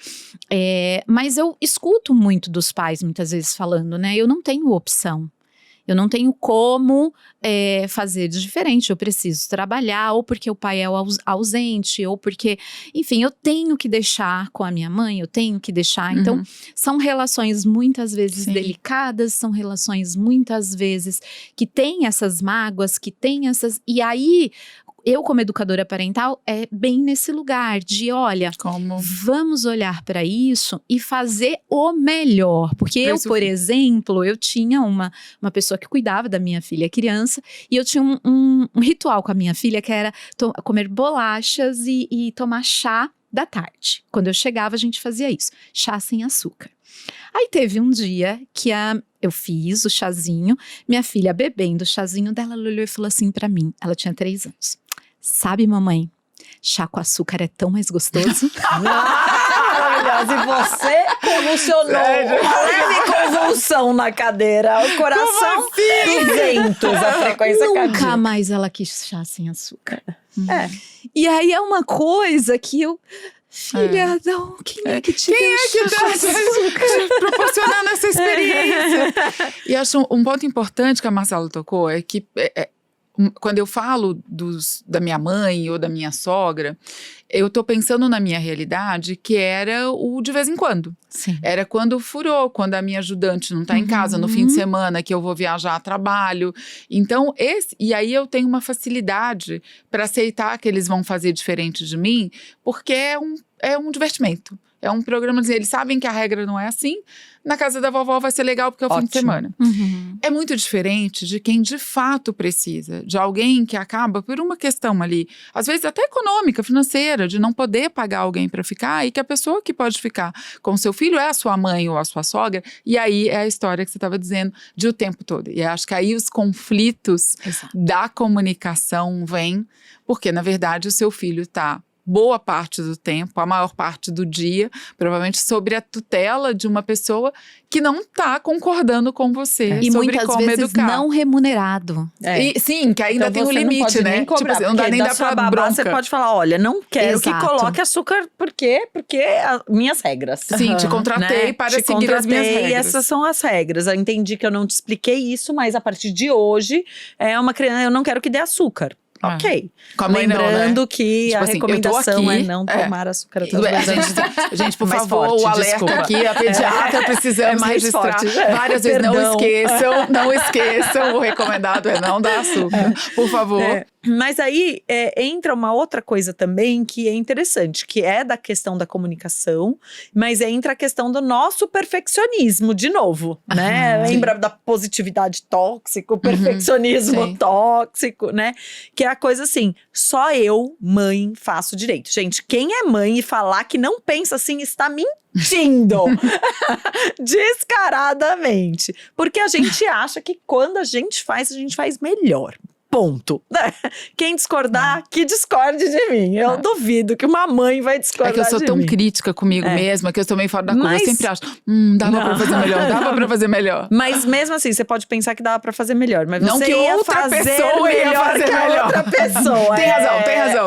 Mas eu escuto muito dos pais, muitas vezes, falando, né? Eu não tenho opção. Eu não tenho como fazer de diferente, eu preciso trabalhar, ou porque o pai é ausente, ou porque, enfim, eu tenho que deixar com a minha mãe, eu tenho que deixar. Então, são relações muitas vezes delicadas, são relações muitas vezes que têm essas mágoas, que têm essas… E aí… Eu, como educadora parental, é bem nesse lugar de, olha, vamos olhar para isso e fazer o melhor. Porque eu, por exemplo, eu tinha uma pessoa que cuidava da minha filha criança e eu tinha um ritual com a minha filha que era comer bolachas e tomar chá da tarde. Quando eu chegava, a gente fazia isso, chá sem açúcar. Aí teve um dia que eu fiz o chazinho, minha filha bebendo o chazinho dela, ela olhou e falou assim para mim, ela tinha 3 anos. Sabe, mamãe, chá com açúcar é tão mais gostoso. Maravilhosa. E você convulsionou. Uma leve convulsão na cadeira. O coração 200, a frequência cardíaca. Nunca mais ela quis chá sem açúcar. E aí é uma coisa que eu… Filha, não, quem é que te tá proporcionando essa experiência? E acho um ponto importante que a Marcela tocou é que… quando eu falo da minha mãe ou da minha sogra, eu tô pensando na minha realidade, que era o de vez em quando. Sim. Era quando furou, quando a minha ajudante não tá em casa, no fim de semana, que eu vou viajar a trabalho. Então, e aí eu tenho uma facilidade para aceitar que eles vão fazer diferente de mim, porque é um divertimento. É um programa, eles sabem que a regra não é assim. Na casa da vovó vai ser legal porque é o fim de semana. É muito diferente de quem de fato precisa. De alguém que acaba por uma questão ali, às vezes até econômica, financeira, de não poder pagar alguém para ficar. E que a pessoa que pode ficar com seu filho é a sua mãe ou a sua sogra. E aí é a história que você estava dizendo de o tempo todo. E acho que aí os conflitos da comunicação vêm. Porque na verdade o seu filho está… boa parte do tempo, a maior parte do dia, provavelmente sobre a tutela de uma pessoa que não está concordando com você e sobre muitas como vezes educar. não remunerado. E, sim, que ainda então tem um limite, né? Nem cobrar, não dá nem da dar sua pra babá, bronca. você pode falar, olha, não quero que Exato. coloque açúcar, por quê? Porque minhas regras. Sim, te contratei para seguir as minhas regras. Essas são as regras. Eu entendi que eu não te expliquei isso, mas a partir de hoje, uma criança, eu não quero que dê açúcar. Ok. Com a mãe lembrando não, né? que Tipo a assim, recomendação eu tô aqui, é não tomar açúcar. Tudo bem, gente, por Mais favor, forte, o alerta desculpa. aqui, a pediatra precisamos mais registrar forte. várias vezes. Perdão. Não esqueçam, o recomendado é não dar açúcar, por favor. Mas aí entra uma outra coisa também que é interessante, que é da questão da comunicação, mas entra a questão do nosso perfeccionismo, de novo, né? Lembra da positividade tóxica, o perfeccionismo tóxico, né? Que é a coisa assim, só eu, mãe, faço direito. Gente, quem é mãe e falar que não pensa assim está mentindo. Descaradamente. Porque a gente acha que quando a gente faz melhor. Ponto. Quem discordar, que discorde de mim. Eu duvido que uma mãe vai discordar de mim. É que eu sou tão crítica comigo mesma, que eu estou meio fora da curva. Eu sempre acho, dava pra fazer melhor, dava pra fazer melhor. Mas mesmo assim, você pode pensar que dava pra fazer melhor. Mas não você que ia outra fazer pessoa ia melhor fazer que a melhor. outra pessoa.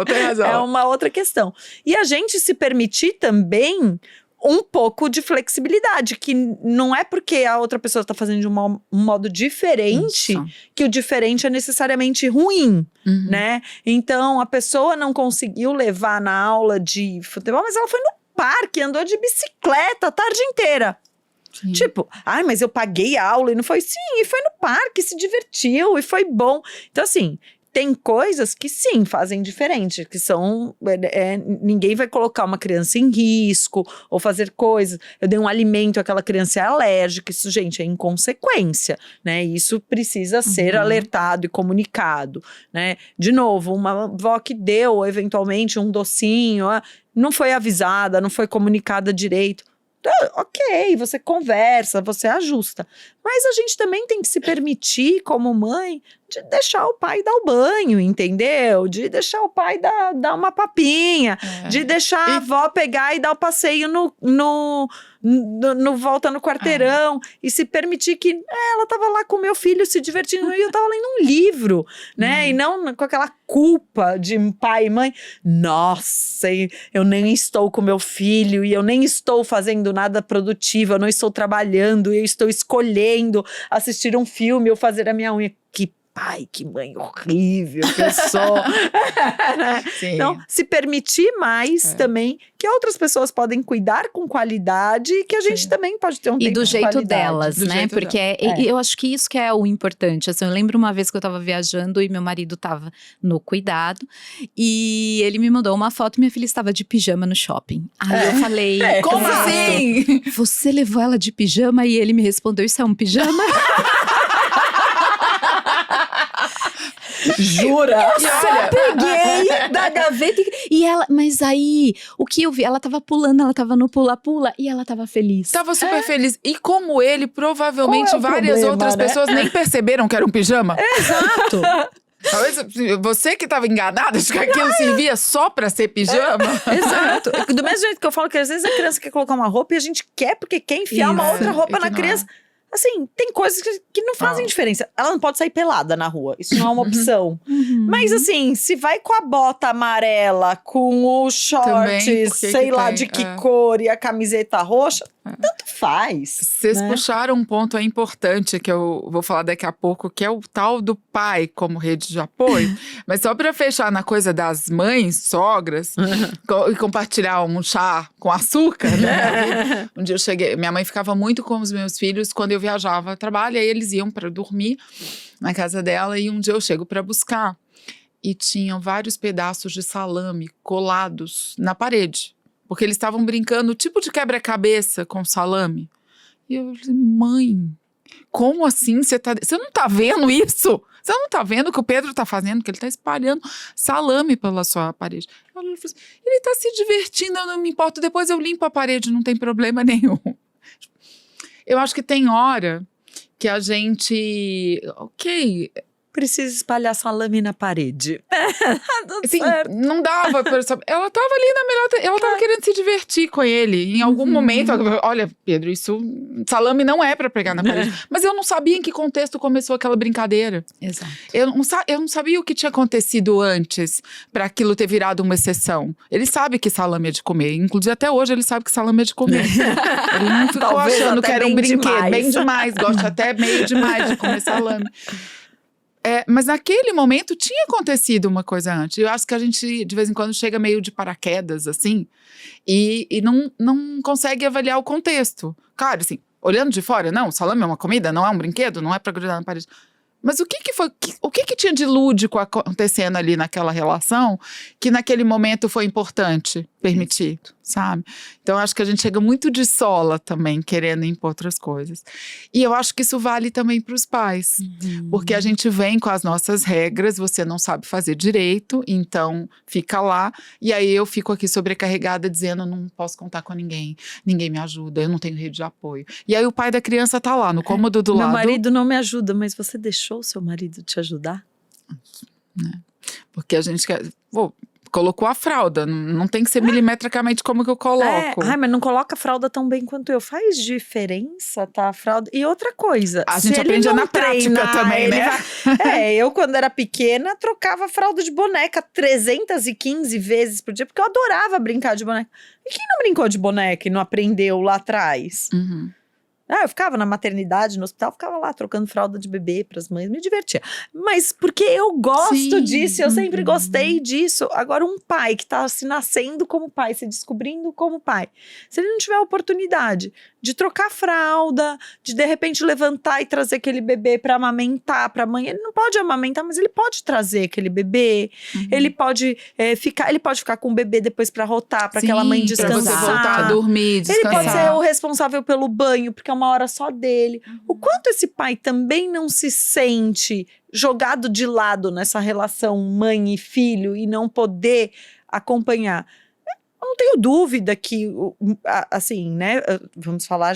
Tem razão. É uma outra questão. E a gente se permitir também um pouco de flexibilidade, que não é porque a outra pessoa está fazendo de um modo diferente que o diferente é necessariamente ruim, né? Então, a pessoa não conseguiu levar na aula de futebol, mas ela foi no parque, andou de bicicleta a tarde inteira. Sim. Tipo, mas eu paguei a aula e não foi? Sim, e foi no parque, se divertiu e foi bom. Então, assim… tem coisas que sim, fazem diferente, que são, ninguém vai colocar uma criança em risco, ou fazer coisas, eu dei um alimento, aquela criança é alérgica, isso, gente, é inconsequência, né, isso precisa ser alertado e comunicado, né, de novo, uma avó que deu, eventualmente, um docinho, não foi avisada, não foi comunicada direito, ok, você conversa, você ajusta. Mas a gente também tem que se permitir, como mãe, de deixar o pai dar o banho, entendeu? De deixar o pai dar uma papinha, de deixar a avó pegar e dar o passeio no volta no quarteirão, e se permitir que ela tava lá com o meu filho se divertindo e eu tava lendo um livro, né? E não com aquela culpa de pai e mãe. Nossa, eu nem estou com meu filho e eu nem estou fazendo nada produtivo, eu não estou trabalhando, eu estou escolhendo assistir um filme ou fazer a minha unha. Que pai, que mãe horrível que eu sou. Então, se permitir mais também, que outras pessoas podem cuidar com qualidade e que a gente também pode ter um tempo E do de jeito qualidade. delas, né? Porque eu acho que isso que é o importante. Assim, eu lembro uma vez que eu tava viajando e meu marido tava no cuidado e ele me mandou uma foto e minha filha estava de pijama no shopping. Aí eu falei, Como assim? Você levou ela de pijama? E ele me respondeu, isso é um pijama? Jura? Só peguei da gaveta e ela, mas aí, o que eu vi, ela tava pulando, ela tava no pula-pula e ela tava feliz. Tava super feliz. E como ele, provavelmente Qual é o várias problema, outras né? pessoas nem perceberam que era um pijama. Exato. Talvez você que estava enganada de que aquilo servia só pra ser pijama. Exato. Do mesmo jeito que eu falo que às vezes a criança quer colocar uma roupa e a gente quer porque quer enfiar uma Isso. outra roupa E que na não criança. Assim, tem coisas que não fazem diferença. Ela não pode sair pelada na rua. Isso não é uma opção. Mas assim, se vai com a bota amarela, com o shorts, Também, porque sei que lá tem, de que cor e a camiseta roxa, tanto faz. Vocês né? puxaram um ponto importante que eu vou falar daqui a pouco, que é o tal do pai como rede de apoio. Mas só pra fechar na coisa das mães, sogras, e compartilhar um chá com açúcar, né? Um dia eu cheguei, minha mãe ficava muito com os meus filhos quando eu viajava a trabalho, e aí eles iam pra dormir na casa dela, e um dia eu chego pra buscar. E tinham vários pedaços de salame colados na parede. Porque eles estavam brincando, tipo de quebra-cabeça com salame. E eu falei, mãe, como assim? Você não tá vendo isso? Você não tá vendo o que o Pedro tá fazendo? Que ele tá espalhando salame pela sua parede. Eu falei assim, ele tá se divertindo, eu não me importo. Depois eu limpo a parede, não tem problema nenhum. Eu acho que tem hora que a gente... Ok... Precisa espalhar salame na parede. Assim, não dava pra saber. Ela tava ali na melhor. Ela tava querendo se divertir com ele. Em algum momento, olha, Pedro, isso. Salame não é pra pegar na parede. Mas eu não sabia em que contexto começou aquela brincadeira. Exato. Eu não sabia o que tinha acontecido antes pra aquilo ter virado uma exceção. Ele sabe que salame é de comer. Inclusive, até hoje, ele sabe que salame é de comer. Ele não ficou Talvez achando até que era um bem brinquedo. demais. Bem demais. Gosta até meio demais de comer salame. Mas naquele momento tinha acontecido uma coisa antes. Eu acho que a gente, de vez em quando, chega meio de paraquedas, assim, e não consegue avaliar o contexto. Claro, assim, olhando de fora, não, salame é uma comida, não é um brinquedo, não é pra grudar na parede. Mas o que foi, o que tinha de lúdico acontecendo ali naquela relação que naquele momento foi importante permitir, sabe? Então eu acho que a gente chega muito de sola também, querendo impor outras coisas. E eu acho que isso vale também para os pais, porque a gente vem com as nossas regras, você não sabe fazer direito, então fica lá, e aí eu fico aqui sobrecarregada dizendo, não posso contar com ninguém me ajuda, eu não tenho rede de apoio. E aí o pai da criança tá lá no cômodo do lado. Meu marido não me ajuda, mas você deixou o seu marido te ajudar? Porque a gente quer... colocou a fralda, não tem que ser milimetricamente como que eu coloco. Ai, mas não coloca a fralda tão bem quanto eu. Faz diferença, tá? A fralda. E outra coisa. A gente aprende na prática também, né? Eu quando era pequena trocava a fralda de boneca 315 vezes por dia, porque eu adorava brincar de boneca. E quem não brincou de boneca e não aprendeu lá atrás? Eu ficava na maternidade, no hospital, ficava lá trocando fralda de bebê para as mães, me divertia. Mas porque eu gosto disso, eu sempre gostei disso. Agora, um pai que está se nascendo como pai, se descobrindo como pai, se ele não tiver a oportunidade de trocar fralda, de repente levantar e trazer aquele bebê para amamentar para a mãe, ele não pode amamentar, mas ele pode trazer aquele bebê, ele pode ficar com o bebê depois para rotar, para aquela mãe descansar. Pra você voltar a dormir, descansar. Ele pode ser o responsável pelo banho, porque é uma hora só dele. O quanto esse pai também não se sente jogado de lado nessa relação mãe e filho e não poder acompanhar. Eu não tenho dúvida que, assim, né, vamos falar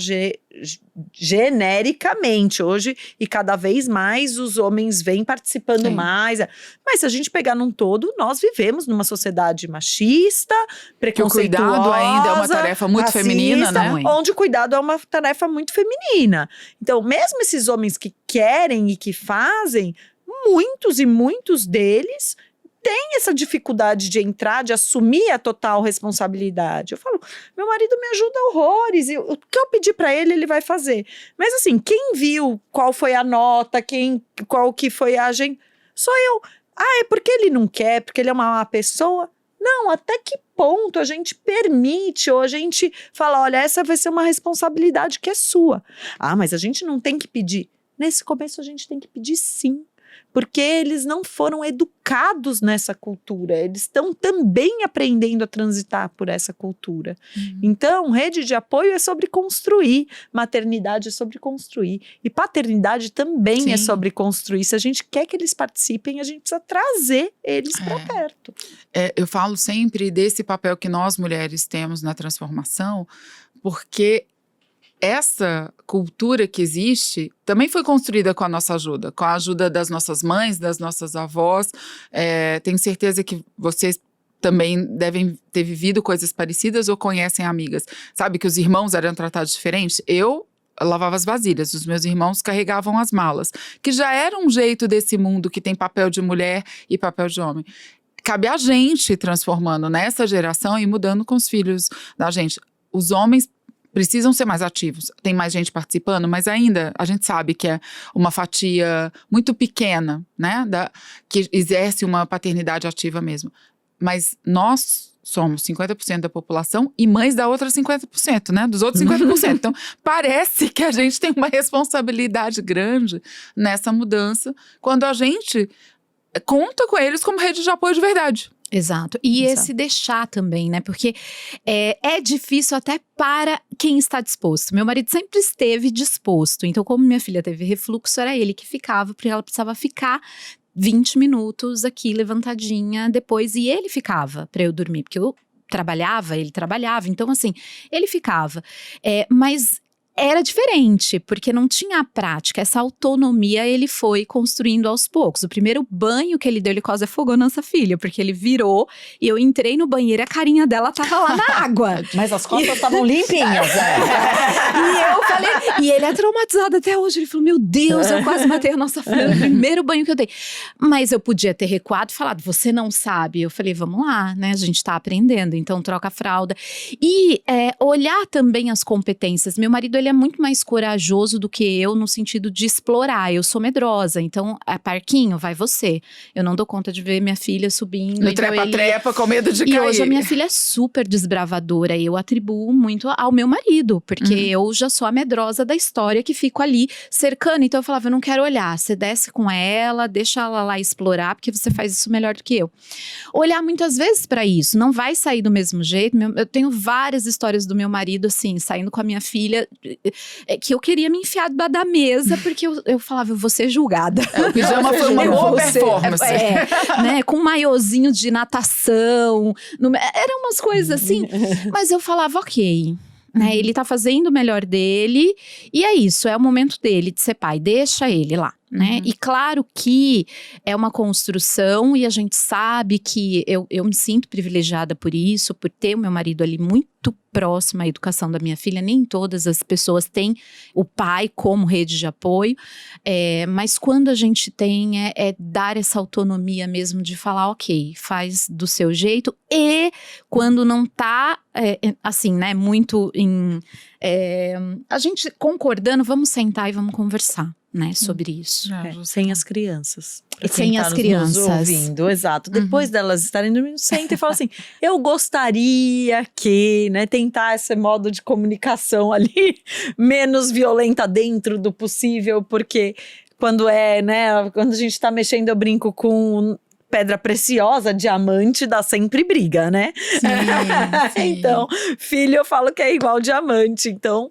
genericamente hoje, e cada vez mais os homens vêm participando mais. Mas se a gente pegar num todo, nós vivemos numa sociedade machista, preconceituosa. Que o cuidado ainda é uma tarefa muito racista, feminina, né? Onde o cuidado é uma tarefa muito feminina. Então, mesmo esses homens que querem e que fazem, muitos e muitos deles tem essa dificuldade de entrar, de assumir a total responsabilidade. Eu falo, meu marido me ajuda horrores, e o que eu pedir para ele, ele vai fazer. Mas assim, quem viu qual foi a nota, qual que foi a agenda, sou eu. É porque ele não quer, porque ele é uma má pessoa? Não, até que ponto a gente permite, ou a gente fala, olha, essa vai ser uma responsabilidade que é sua. Mas a gente não tem que pedir. Nesse começo a gente tem que pedir sim. Porque eles não foram educados nessa cultura, eles estão também aprendendo a transitar por essa cultura. Então, rede de apoio é sobre construir, maternidade é sobre construir, e paternidade também é sobre construir. Se a gente quer que eles participem, a gente precisa trazer eles para perto. Eu falo sempre desse papel que nós mulheres temos na transformação, porque essa cultura que existe também foi construída com a nossa ajuda, com a ajuda das nossas mães, das nossas avós. Tenho certeza que vocês também devem ter vivido coisas parecidas ou conhecem amigas. Sabe que os irmãos eram tratados diferentes? Eu lavava as vasilhas, os meus irmãos carregavam as malas, que já era um jeito desse mundo que tem papel de mulher e papel de homem. Cabe a gente transformando nessa geração e mudando com os filhos da gente. Os homens precisam ser mais ativos, tem mais gente participando, mas ainda a gente sabe que é uma fatia muito pequena, né, que exerce uma paternidade ativa mesmo. Mas nós somos 50% da população e mães da outra 50%, né, dos outros 50%. Então, parece que a gente tem uma responsabilidade grande nessa mudança, quando a gente conta com eles como rede de apoio de verdade. Exato. E esse deixar também, né? Porque é difícil até para quem está disposto. Meu marido sempre esteve disposto. Então, como minha filha teve refluxo, era ele que ficava, porque ela precisava ficar 20 minutos aqui levantadinha depois. E ele ficava para eu dormir, porque eu trabalhava, ele trabalhava. Então, assim, ele ficava. Mas era diferente, porque não tinha a prática, essa autonomia ele foi construindo aos poucos. O primeiro banho que ele deu, ele quase afogou nossa filha, porque ele virou e eu entrei no banheiro e a carinha dela tava lá na água. Mas as costas estavam limpinhas, E eu falei, e ele é traumatizado até hoje, ele falou, meu Deus, eu quase matei a nossa filha no primeiro banho que eu dei. Mas eu podia ter recuado e falado, você não sabe. Eu falei, vamos lá, né, a gente tá aprendendo, então troca a fralda. E olhar também as competências. Meu marido, ele é muito mais corajoso do que eu no sentido de explorar. Eu sou medrosa, então, parquinho, vai você. Eu não dou conta de ver minha filha subindo. No trepa-trepa, com medo de cair. E hoje a minha filha é super desbravadora e eu atribuo muito ao meu marido, porque eu já sou a medrosa da história que fico ali cercando. Então eu falava, eu não quero olhar, você desce com ela, deixa ela lá explorar, porque você faz isso melhor do que eu. Olhar muitas vezes pra isso, não vai sair do mesmo jeito. Eu tenho várias histórias do meu marido, assim, saindo com a minha filha, que eu queria me enfiar debaixo da mesa, porque eu falava, eu vou ser julgada. O pijama foi uma boa performance. Né, com um maiozinho de natação, eram umas coisas assim, mas eu falava, ok, ele tá fazendo o melhor dele, e é isso, é o momento dele de ser pai, deixa ele lá. né? E claro que é uma construção e a gente sabe que eu me sinto privilegiada por isso, por ter o meu marido ali muito próximo à educação da minha filha. Nem todas as pessoas têm o pai como rede de apoio, mas quando a gente tem é dar essa autonomia mesmo de falar, ok, faz do seu jeito, e quando não tá assim, né, muito em a gente concordando, vamos sentar e vamos conversar, né, sobre isso. Sem as crianças. Sem as crianças. Nos ouvindo, exato. Depois delas estarem dormindo, senta e fala assim, eu gostaria que, né, tentar esse modo de comunicação ali, menos violenta dentro do possível, porque quando quando a gente tá mexendo, eu brinco com pedra preciosa, diamante, dá sempre briga, né? Sim. Então, filho, eu falo que é igual diamante. Então,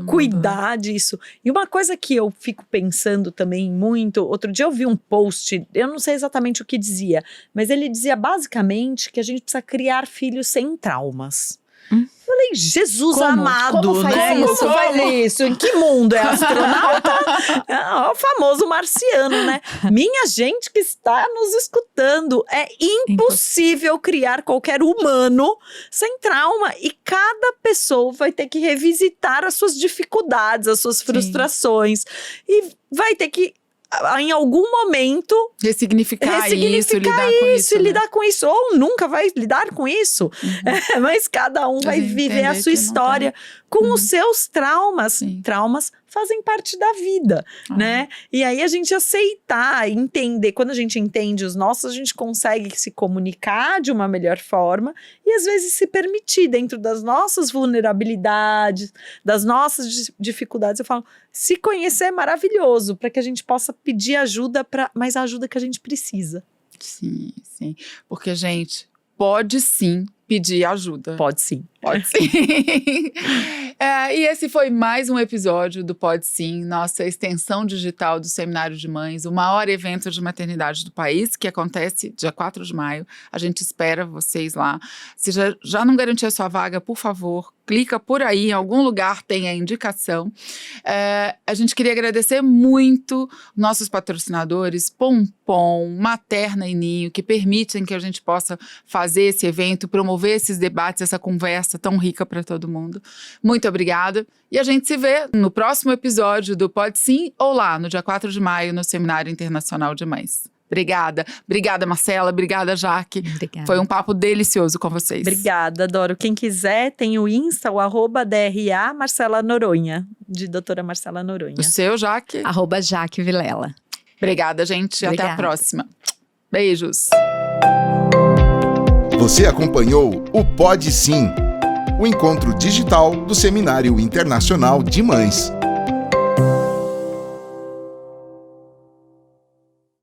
cuidar mundo, disso. E uma coisa que eu fico pensando também muito, outro dia eu vi um post, eu não sei exatamente o que dizia, mas ele dizia basicamente que a gente precisa criar filhos sem traumas. Falei, Jesus amado, Como faz né? isso? Como faz isso? Em que mundo? É astronauta? O famoso marciano, né? Minha gente que está nos escutando, é impossível criar qualquer humano sem trauma. E cada pessoa vai ter que revisitar as suas dificuldades, as suas frustrações. E vai ter que, em algum momento, ressignificar isso, lidar com isso, ou nunca vai lidar com isso, mas cada um vai viver a sua história com os seus traumas. Sim. Traumas fazem parte da vida, né? E aí a gente aceitar, entender, quando a gente entende os nossos, a gente consegue se comunicar de uma melhor forma e às vezes se permitir dentro das nossas vulnerabilidades, das nossas dificuldades. Eu falo, se conhecer é maravilhoso, para que a gente possa pedir ajuda, mas a ajuda que a gente precisa. Sim. Porque, gente, pode sim pedir ajuda. Pode sim. Pode sim. E esse foi mais um episódio do Pode Sim, nossa extensão digital do Seminário de Mães, o maior evento de maternidade do país, que acontece dia 4 de maio. A gente espera vocês lá. Se já não garantiu a sua vaga, por favor, clica por aí, em algum lugar tem a indicação. A gente queria agradecer muito nossos patrocinadores, Pompom, Materna e Ninho, que permitem que a gente possa fazer esse evento, promover esses debates, essa conversa tão rica para todo mundo. Muito obrigada. E a gente se vê no próximo episódio do Pode Sim ou lá no dia 4 de maio no Seminário Internacional de Mães. Obrigada. Obrigada, Marcela. Obrigada, Jaque. Obrigada. Foi um papo delicioso com vocês. Obrigada, adoro. Quem quiser, tem o Insta, o @DRA Marcela Noronha, de doutora Marcela Noronha. O seu, Jaque? @Jaque Vilela. Obrigada, gente. Obrigada. Até a próxima. Beijos. Você acompanhou o Pode Sim, o encontro digital do Seminário Internacional de Mães.